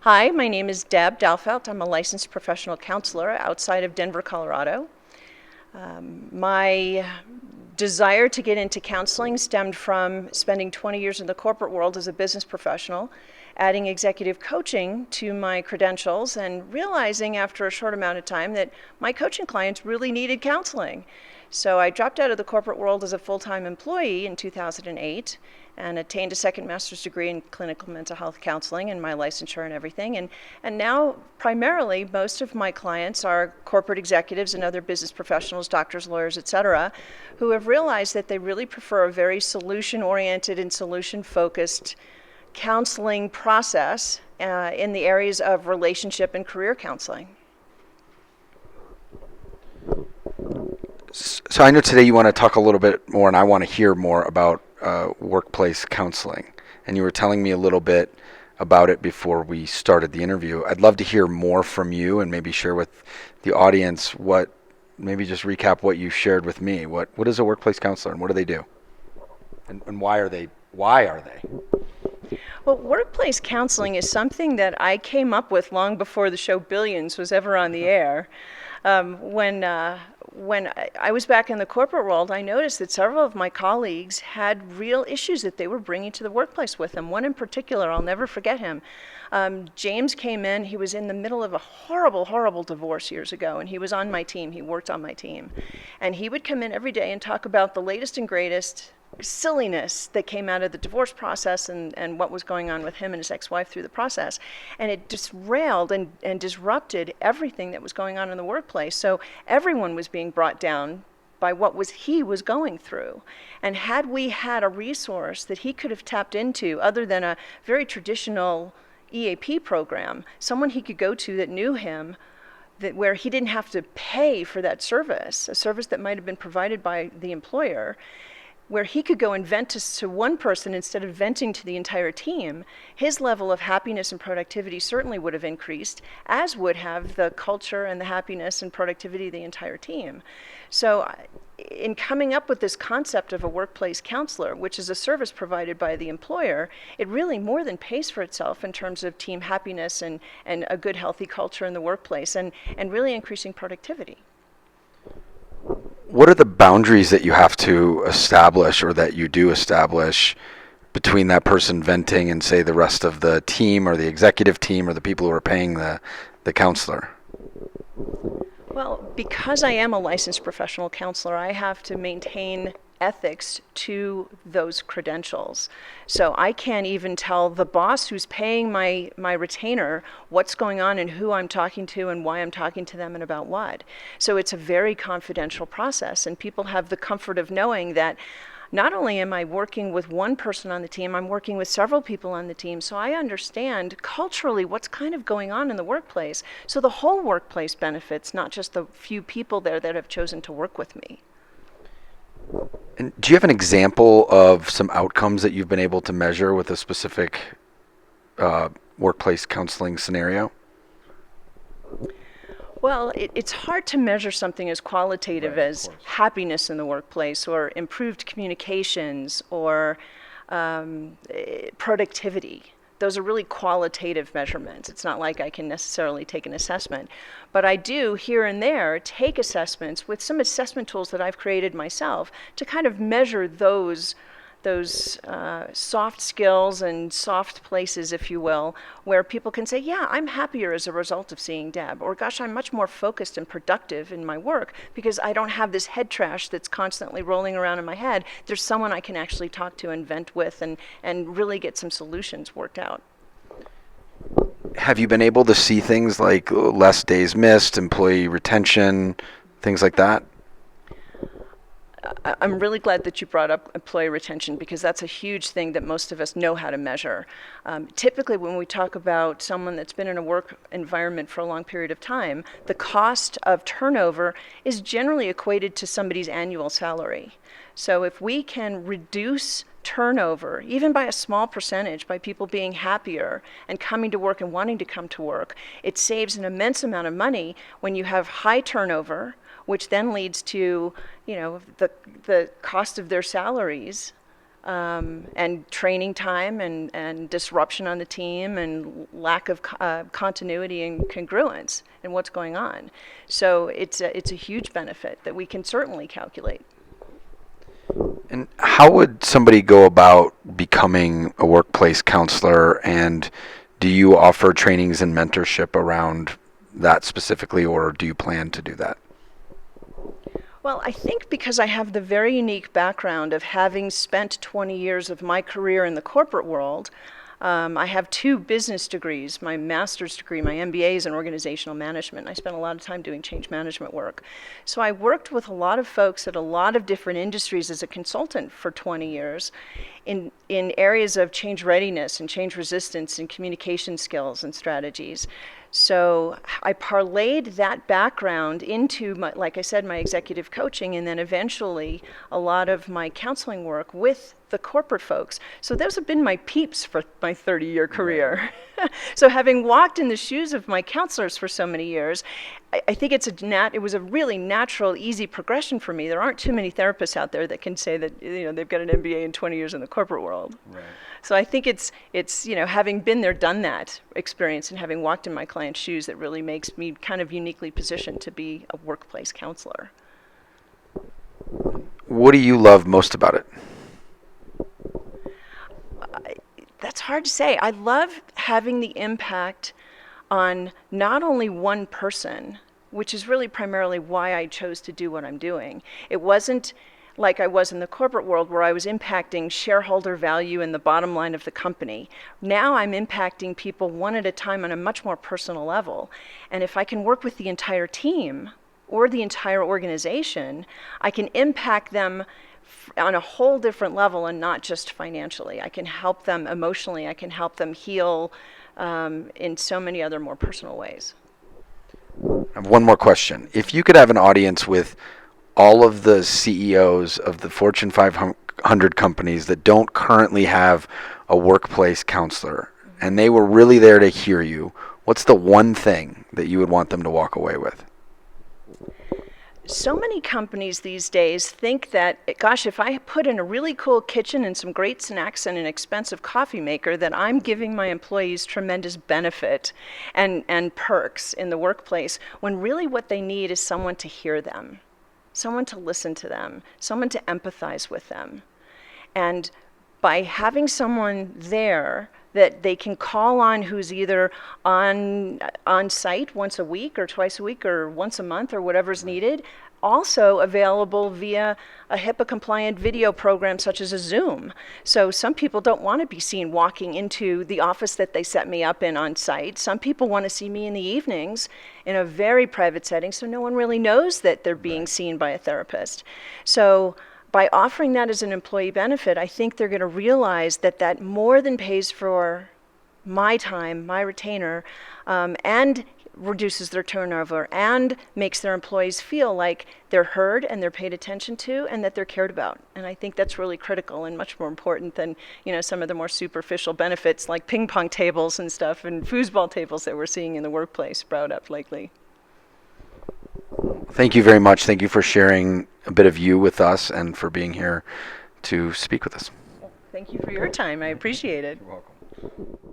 Hi, my name is Deb Daufeldt. I'm a licensed professional counselor outside of Denver, Colorado. My desire to get into counseling stemmed from spending 20 years in the corporate world as a business professional, adding executive coaching to my credentials, and realizing after a short amount of time that my coaching clients really needed counseling. So I dropped out of the corporate world as a full-time employee in 2008 and attained a second master's degree in clinical mental health counseling and my licensure and everything. And now, primarily, most of my clients are corporate executives and other business professionals, doctors, lawyers, et cetera, who have realized that they really prefer a very solution-oriented and solution-focused counseling process in the areas of relationship and career counseling. So I know today you want to talk a little bit more, and I want to hear more about workplace counseling. And you were telling me a little bit about it before we started the interview. I'd love to hear more from you, and maybe share with the audience maybe just recap what you shared with me. What is a workplace counselor, and what do they do, and why are they? Well, workplace counseling is something that I came up with long before the show Billions was ever on the air. When I was back in the corporate world, I noticed that several of my colleagues had real issues that they were bringing to the workplace with them. One in particular, I'll never forget him. James came in, he was in the middle of a horrible, horrible divorce years ago, and he was on my team, he worked on my team. And he would come in every day and talk about the latest and greatest silliness that came out of the divorce process and what was going on with him and his ex-wife through the process. And it derailed and disrupted everything that was going on in the workplace. So everyone was being brought down by he was going through. And had we had a resource that he could have tapped into other than a very traditional EAP program, someone he could go to that knew him, where he didn't have to pay for that service, a service that might have been provided by the employer, where he could go and vent to one person instead of venting to the entire team, his level of happiness and productivity certainly would have increased, as would have the culture and the happiness and productivity of the entire team. So in coming up with this concept of a workplace counselor, which is a service provided by the employer, it really more than pays for itself in terms of team happiness and a good, healthy culture in the workplace and really increasing productivity. What are the boundaries that you have to establish, or that you do establish, between that person venting and, say, the rest of the team or the executive team or the people who are paying the counselor? Well, because I am a licensed professional counselor, I have to maintain ethics to those credentials. So I can't even tell the boss who's paying my retainer what's going on and who I'm talking to and why I'm talking to them and about what. So it's a very confidential process, and people have the comfort of knowing that not only am I working with one person on the team, I'm working with several people on the team, so I understand culturally what's kind of going on in the workplace. So the whole workplace benefits, not just the few people there that have chosen to work with me. And do you have an example of some outcomes that you've been able to measure with a specific workplace counseling scenario? Well, it's hard to measure something as qualitative as happiness in the workplace or improved communications or productivity. Those are really qualitative measurements. It's not like I can necessarily take an assessment. But I do, here and there, take assessments with some assessment tools that I've created myself to kind of measure those soft skills and soft places, if you will, where people can say, yeah, I'm happier as a result of seeing Deb, or gosh, I'm much more focused and productive in my work because I don't have this head trash that's constantly rolling around in my head. There's someone I can actually talk to and vent with and really get some solutions worked out. Have you been able to see things like less days missed, employee retention, things like that? I'm really glad that you brought up employee retention, because that's a huge thing that most of us know how to measure. Typically, when we talk about someone that's been in a work environment for a long period of time, the cost of turnover is generally equated to somebody's annual salary. So if we can reduce turnover, even by a small percentage, by people being happier and coming to work and wanting to come to work, it saves an immense amount of money when you have high turnover, which then leads to, the cost of their salaries and training time and disruption on the team and lack of continuity and congruence in what's going on. So it's a huge benefit that we can certainly calculate. And how would somebody go about becoming a workplace counselor, and do you offer trainings and mentorship around that specifically, or do you plan to do that? Well, I think because I have the very unique background of having spent 20 years of my career in the corporate world, I have 2 business degrees. My master's degree, my MBA is in organizational management. I spent a lot of time doing change management work. So I worked with a lot of folks at a lot of different industries as a consultant for 20 years in areas of change readiness and change resistance and communication skills and strategies. So I parlayed that background into, like I said, my executive coaching, and then eventually a lot of my counseling work with the corporate folks. So those have been my peeps for my 30-year career. So having walked in the shoes of my counselors for so many years, I think it was a really natural, easy progression for me. There aren't too many therapists out there that can say that they've got an MBA and 20 years in the corporate world. Right. So I think it's having been there, done that experience, and having walked in my client's shoes that really makes me kind of uniquely positioned to be a workplace counselor. What do you love most about it? That's hard to say. I love having the impact on not only one person, which is really primarily why I chose to do what I'm doing. It wasn't like I was in the corporate world where I was impacting shareholder value and the bottom line of the company. Now I'm impacting people one at a time on a much more personal level. And if I can work with the entire team or the entire organization, I can impact them on a whole different level and not just financially. I can help them emotionally. I can help them heal in so many other more personal ways. I have one more question. If you could have an audience with all of the CEOs of the Fortune 500 companies that don't currently have a workplace counselor, and they were really there to hear you, what's the one thing that you would want them to walk away with? So many companies these days think that, gosh, if I put in a really cool kitchen and some great snacks and an expensive coffee maker, that I'm giving my employees tremendous benefit and perks in the workplace, when really what they need is someone to hear them, someone to listen to them, someone to empathize with them. And by having someone there that they can call on who's either on site once a week or twice a week or once a month or whatever's needed, also available via a HIPAA-compliant video program such as a Zoom. So some people don't want to be seen walking into the office that they set me up in on site. Some people want to see me in the evenings in a very private setting, so no one really knows that they're being seen by a therapist. So by offering that as an employee benefit, I think they're going to realize that that more than pays for my time, my retainer, and reduces their turnover and makes their employees feel like they're heard and they're paid attention to and that they're cared about. And I think that's really critical and much more important than some of the more superficial benefits like ping pong tables and stuff and foosball tables that we're seeing in the workplace sprout up lately. Thank you very much. Thank you for sharing a bit of you with us and for being here to speak with us. Thank you for your time. I appreciate it. You're welcome.